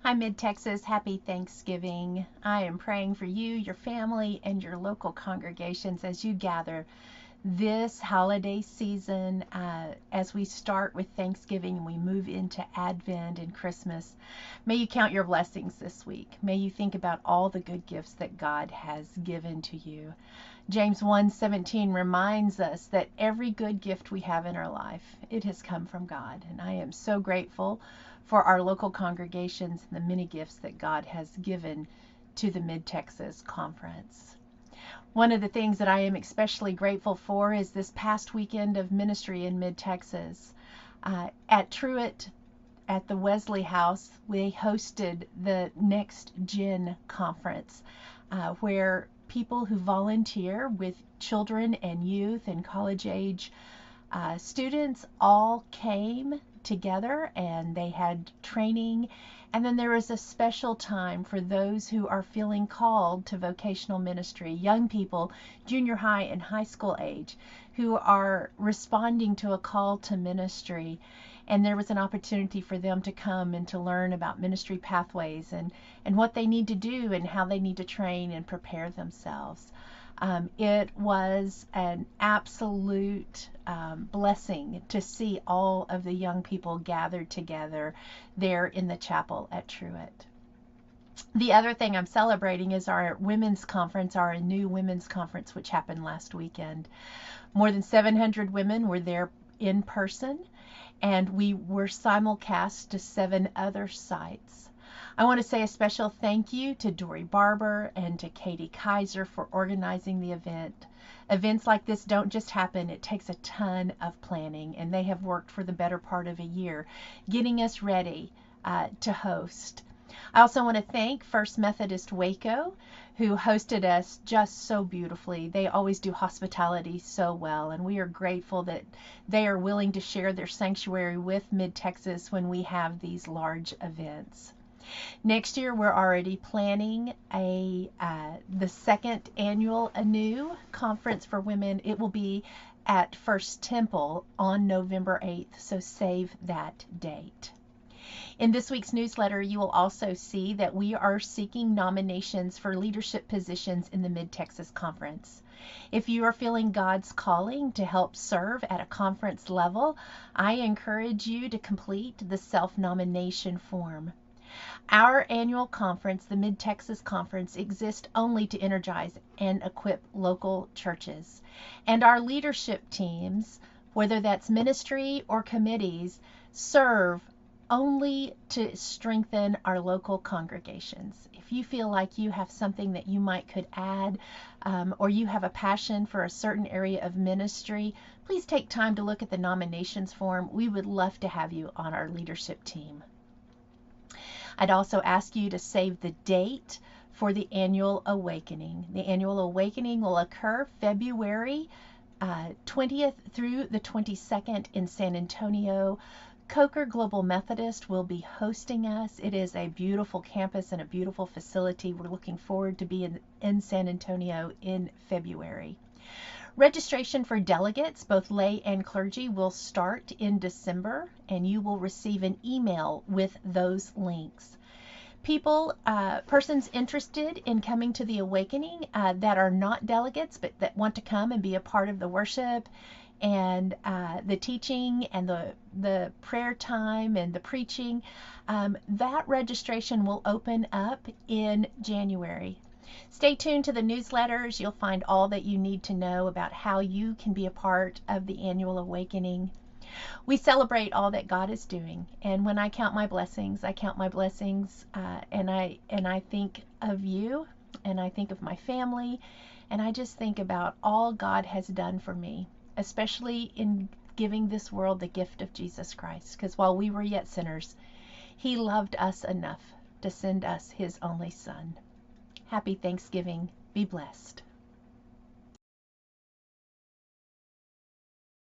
Hi, Midtexas. Happy Thanksgiving. I am praying for you, your family, and your local congregations as you gather this holiday season as we start with Thanksgiving and we move into Advent and Christmas. May you count your blessings this week. May you think about all the good gifts that God has given to you. James 1:17 reminds us that every good gift we have in our life, it has come from God. And I am so grateful for our local congregations and the many gifts that God has given to the Mid-Texas Conference. One of the things that I am especially grateful for is this past weekend of ministry in Mid-Texas. At Truett, at the Wesley House, we hosted the Next Gen Conference, where people who volunteer with children and youth and college age students all came together and they had training. And then there was a special time for those who are feeling called to vocational ministry, young people, junior high and high school age, who are responding to a call to ministry. And there was an opportunity for them to come and to learn about ministry pathways and what they need to do and how they need to train and prepare themselves. It was an absolute blessing to see all of the young people gathered together there in the chapel at Truett. The other thing I'm celebrating is our women's conference, our new women's conference, which happened last weekend. More than 700 women were there in person, and we were simulcast to 7 other sites. I want to say a special thank you to Dory Barber and to Katie Kaiser for organizing the event. Events like this don't just happen. It takes a ton of planning, and they have worked for the better part of a year getting us ready to host. I also want to thank First Methodist Waco, who hosted us just so beautifully. They always do hospitality so well, and we are grateful that they are willing to share their sanctuary with Mid-Texas when we have these large events. Next year, we're already planning the second annual ANEW conference for women. It will be at First Temple on November 8th, so save that date. In this week's newsletter, you will also see that we are seeking nominations for leadership positions in the Mid-Texas Conference. If you are feeling God's calling to help serve at a conference level, I encourage you to complete the self-nomination form. Our annual conference, the Mid-Texas Conference, exists only to energize and equip local churches. And our leadership teams, whether that's ministry or committees, serve only to strengthen our local congregations. If you feel like you have something that you could add, or you have a passion for a certain area of ministry, please take time to look at the nominations form. We would love to have you on our leadership team. I'd also ask you to save the date for the Annual Awakening. The Annual Awakening will occur February 20th through the 22nd in San Antonio. Coker Global Methodist will be hosting us. It is a beautiful campus and a beautiful facility. We're looking forward to being in San Antonio in February. Registration for delegates, both lay and clergy, will start in December, and you will receive an email with those links. Persons interested in coming to the Awakening that are not delegates but that want to come and be a part of the worship and the teaching and the prayer time and the preaching, that registration will open up in January. Stay tuned to the newsletters. You'll find all that you need to know about how you can be a part of the Annual Awakening. We celebrate all that God is doing, and when I count my blessings, and I think of you, and I think of my family, and I just think about all God has done for me, especially in giving this world the gift of Jesus Christ, because while we were yet sinners, He loved us enough to send us His only Son. Happy Thanksgiving. Be blessed.